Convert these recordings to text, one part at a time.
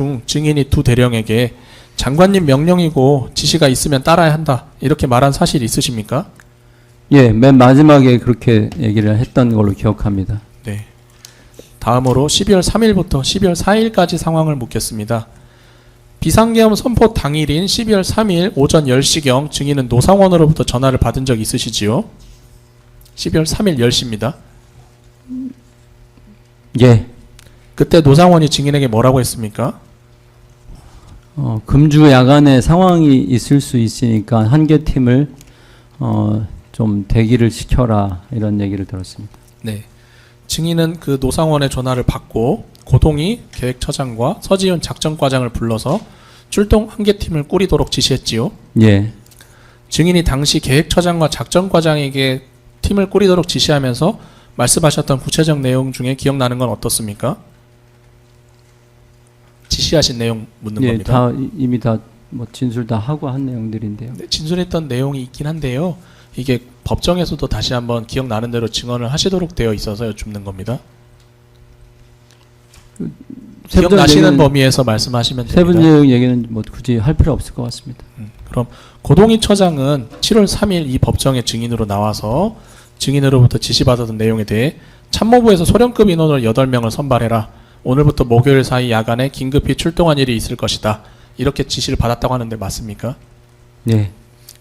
중 증인이 두 대령에게 장관님 명령이고 지시가 있으면 따라야 한다 이렇게 말한 사실이 있으십니까? 예, 맨 마지막에 그렇게 얘기를 했던 걸로 기억합니다. 네. 다음으로 12월 3일부터 12월 4일까지 상황을 묻겠습니다. 비상계엄 선포 당일인 12월 3일 오전 10시경 증인은 노상원으로부터 전화를 받은 적 있으시지요? 12월 3일 10시입니다. 예. 그때 노상원이 증인에게 뭐라고 했습니까? 금주 야간에 상황이 있을 수 있으니까 한 개 팀을 좀 대기를 시켜라 이런 얘기를 들었습니다. 네. 증인은 그 노상원의 전화를 받고 고동희 계획처장과 서지훈 작전과장을 불러서 출동 한 개 팀을 꾸리도록 지시했지요. 예. 증인이 당시 계획처장과 작전과장에게 팀을 꾸리도록 지시하면서 말씀하셨던 구체적 내용 중에 기억나는 건 어떻습니까? 지시하신 내용 묻는 예, 겁니다. 이미 다 뭐 진술 다 하고 한 내용들인데요. 네, 진술했던 내용이 있긴 한데요. 이게 법정에서도 다시 한번 기억나는 대로 증언을 하시도록 되어 있어서 여쭙는 겁니다. 기억나시는 범위에서 말씀하시면 됩니다. 세부적 얘기는 뭐 굳이 할 필요 없을 것 같습니다. 그럼 고동희 처장은 7월 3일 이 법정의 증인으로 나와서 증인으로부터 지시받았던 내용에 대해 참모부에서 소령급 인원을 8명을 선발해라. 오늘부터 목요일 사이 야간에 긴급히 출동한 일이 있을 것이다. 이렇게 지시를 받았다고 하는데 맞습니까? 네.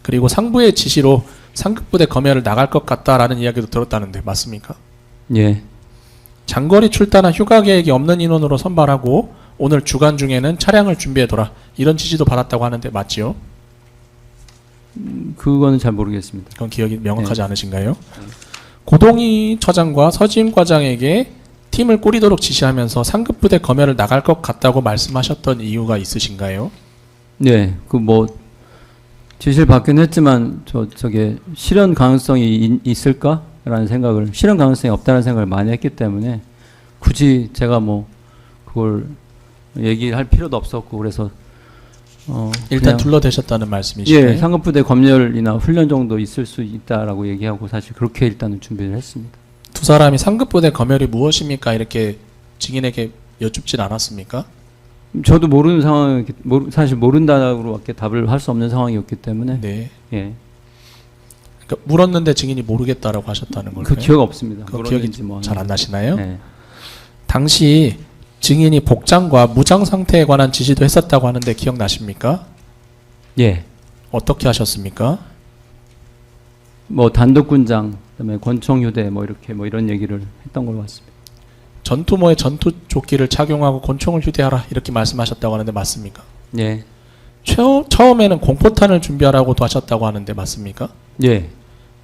그리고 상부의 지시로 상급부대 검열을 나갈 것 같다라는 이야기도 들었다는데 맞습니까? 예. 장거리 출단한 휴가 계획이 없는 인원으로 선발하고 오늘 주간 중에는 차량을 준비해둬라. 이런 지시도 받았다고 하는데 맞지요? 그거는 잘 모르겠습니다. 그건 기억이 명확하지 네. 않으신가요? 고동희 처장과 서지훈 과장에게 팀을 꾸리도록 지시하면서 상급부대 검열을 나갈 것 같다고 말씀하셨던 이유가 있으신가요? 네. 그 뭐 지시를 받긴 했지만 저게 실현 가능성이 있을까라는 생각을 실현 가능성이 없다는 생각을 많이 했기 때문에 굳이 제가 뭐 그걸 얘기할 필요도 없었고 그래서 일단 둘러대셨다는 말씀이시네요. 예, 상급부대 검열이나 훈련 정도 있을 수 있다라고 얘기하고 사실 그렇게 일단은 준비를 했습니다. 두 사람이 상급부대 검열이 무엇입니까? 이렇게 증인에게 여쭙진 않았습니까? 저도 모르는 상황, 사실 모른다고밖에 답을 할 수 없는 상황이었기 때문에 네. 예, 그러니까 물었는데 증인이 모르겠다라고 하셨다는 걸까요? 그 기억 없습니다. 그 기억이 잘 안 나시나요? 네. 당시 증인이 복장과 무장 상태에 관한 지시도 했었다고 하는데 기억나십니까? 예, 어떻게 하셨습니까? 뭐 단독군장, 그다음에 권총휴대 뭐 이렇게 뭐 이런 얘기를 했던 걸로 같습니다. 전투모에 전투조끼를 착용하고 권총을 휴대하라 이렇게 말씀하셨다고 하는데 맞습니까? 예, 처음에는 공포탄을 준비하라고도 하셨다고 하는데 맞습니까? 예,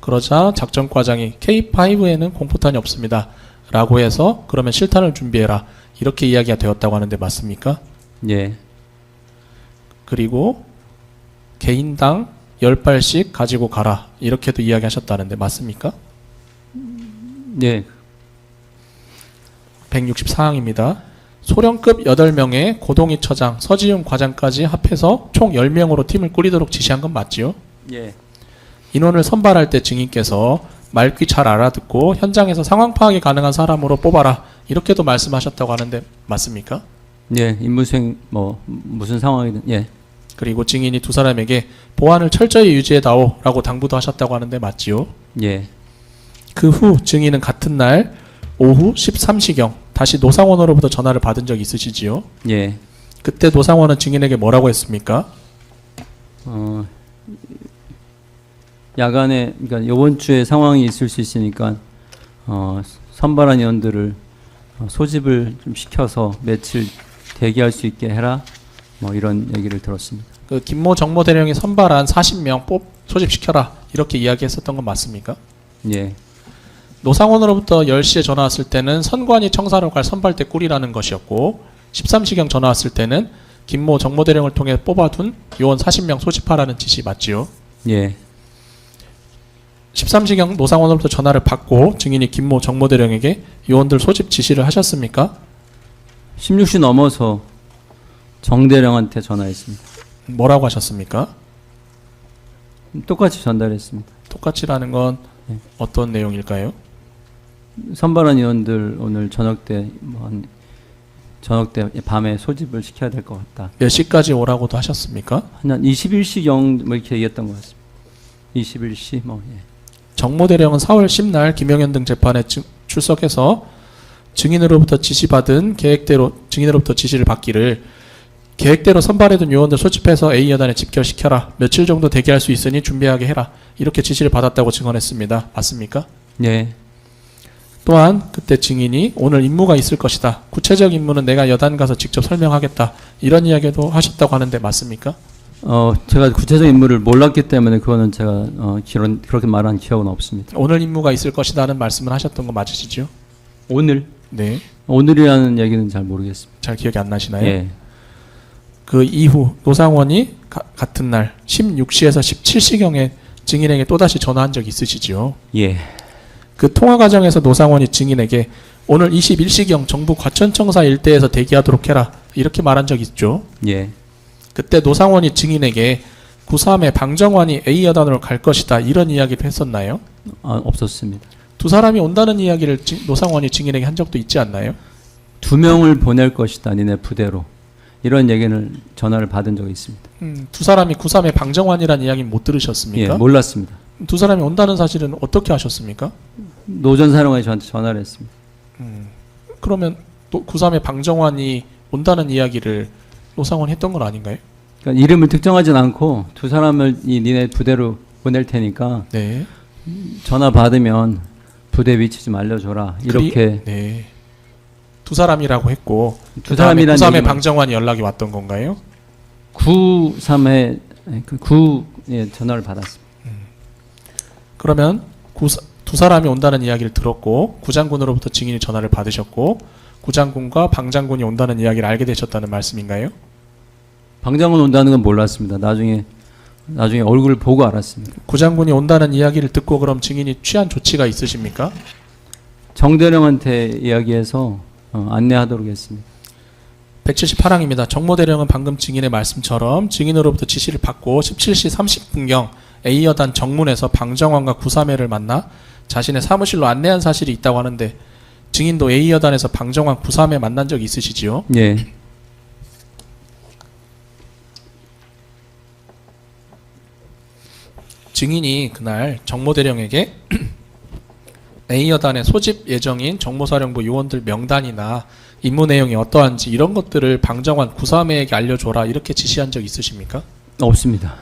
그러자 작전과장이 K5에는 공포탄이 없습니다 라고 해서 그러면 실탄을 준비해라 이렇게 이야기가 되었다고 하는데 맞습니까? 예, 그리고 개인당 10발씩 가지고 가라 이렇게도 이야기하셨다는데 맞습니까? 예, 164항입니다. 소령급 8명의 고동희 처장, 서지훈 과장까지 합해서 총 10명으로 팀을 꾸리도록 지시한 건 맞지요? 예, 인원을 선발할 때 증인께서 말귀 잘 알아듣고 현장에서 상황 파악이 가능한 사람으로 뽑아라 이렇게도 말씀하셨다고 하는데 맞습니까? 예, 임무수행 뭐 무슨 상황이든 예, 그리고 증인이 두 사람에게 보안을 철저히 유지해다오 라고 당부도 하셨다고 하는데 맞지요? 예, 그 후 증인은 같은 날 오후 13시경 다시 노상원으로부터 전화를 받은 적 있으시지요? 예. 그때 노상원은 증인에게 뭐라고 했습니까? 야간에 그러니까 이번 주에 상황이 있을 수 있으니까 선발한 인원들을 소집을 좀 시켜서 며칠 대기할 수 있게 해라. 뭐 이런 얘기를 들었습니다. 그 김모 정모대령이 선발한 40명 소집시켜라 이렇게 이야기했었던 건 맞습니까? 예, 노상원으로부터 10시에 전화 왔을 때는 선관위 청사로 갈 선발대 꿀이라는 것이었고 13시경 전화 왔을 때는 김모 정모대령을 통해 뽑아둔 요원 40명 소집하라는 지시 맞지요? 예, 13시경 노상원으로부터 전화를 받고 증인이 김모 정모대령에게 요원들 소집 지시를 하셨습니까? 16시 넘어서 정대령한테 전화했습니다. 뭐라고 하셨습니까? 똑같이 전달했습니다. 똑같이라는 건 네. 어떤 내용일까요? 선발한 인원들 오늘 저녁 때 뭐 한 저녁 때 밤에 소집을 시켜야 될 것 같다. 몇 시까지 오라고도 하셨습니까? 한 21시경 뭐 이렇게 얘기했던 것 같습니다. 21시 뭐 예. 정모대령은 4월 10날 김영현 등 재판에 출석해서 증인으로부터 증인으로부터 지시를 받기를 계획대로 선발해둔 요원들 소집해서 A 여단에 집결시켜라. 며칠 정도 대기할 수 있으니 준비하게 해라. 이렇게 지시를 받았다고 증언했습니다. 맞습니까? 예. 또한 그때 증인이 오늘 임무가 있을 것이다. 구체적 임무는 내가 여단 가서 직접 설명하겠다. 이런 이야기도 하셨다고 하는데 맞습니까? 제가 구체적 인물을 몰랐기 때문에 그거는 제가 그렇게 말한 기억은 없습니다. 오늘 임무가 있을 것이다는 말씀을 하셨던 거 맞으시죠? 오늘? 네. 오늘이라는 얘기는 잘 모르겠습니다. 잘 기억이 안 나시나요? 예. 그 이후 노상원이 같은 날 16시에서 17시경에 증인에게 또다시 전화한 적 있으시죠? 예. 그 통화 과정에서 노상원이 증인에게 오늘 21시경 정부 과천청사 일대에서 대기하도록 해라. 이렇게 말한 적 있죠? 예. 그때 노상원이 증인에게 9.3의 방정환이 A 여단으로 갈 것이다. 이런 이야기를 했었나요? 없었습니다. 두 사람이 온다는 이야기를 노상원이 증인에게 한 적도 있지 않나요? 2명을 보낼 것이다. 니네 부대로. 이런 얘기를 전화를 받은 적이 있습니다. 두 사람이 9.3의 방정환이라는 이야기는 못 들으셨습니까? 예, 몰랐습니다. 두 사람이 온다는 사실은 어떻게 하셨습니까? 노전 사령관이 저한테 전화를 했습니다. 그러면 또 9.3의 방정환이 온다는 이야기를 노상원이 했던 건 아닌가요? 그러니까 이름을 특정하진 않고 두 사람을 니네 부대로 보낼 테니까 네. 전화 받으면 부대 위치 좀 알려줘라. 이렇게 네. 두 사람이라고 했고 두 사람이라는 9.3의 얘기만- 방정환이 연락이 왔던 건가요? 9.3에 전화를 받았습니다. 그러면 두 사람이 온다는 이야기를 들었고 구장군으로부터 증인이 전화를 받으셨고 구장군과 방장군이 온다는 이야기를 알게 되셨다는 말씀인가요? 방장군 온다는 건 몰랐습니다. 나중에 얼굴을 보고 알았습니다. 구장군이 온다는 이야기를 듣고 그럼 증인이 취한 조치가 있으십니까? 정대령한테 이야기해서 안내하도록 했습니다. 178항입니다. 정모대령은 방금 증인의 말씀처럼 증인으로부터 지시를 받고 17시 30분경 A여단 정문에서 방정환과 9.3회를 만나 자신의 사무실로 안내한 사실이 있다고 하는데 증인도 A여단에서 방정환 9.3회 만난 적이 있으시지요? 예. 증인이 그날 정모대령에게 A여단의 소집 예정인 정모사령부 요원들 명단이나 임무 내용이 어떠한지 이런 것들을 방정환 9.3회에게 알려줘라 이렇게 지시한 적 있으십니까? 없습니다.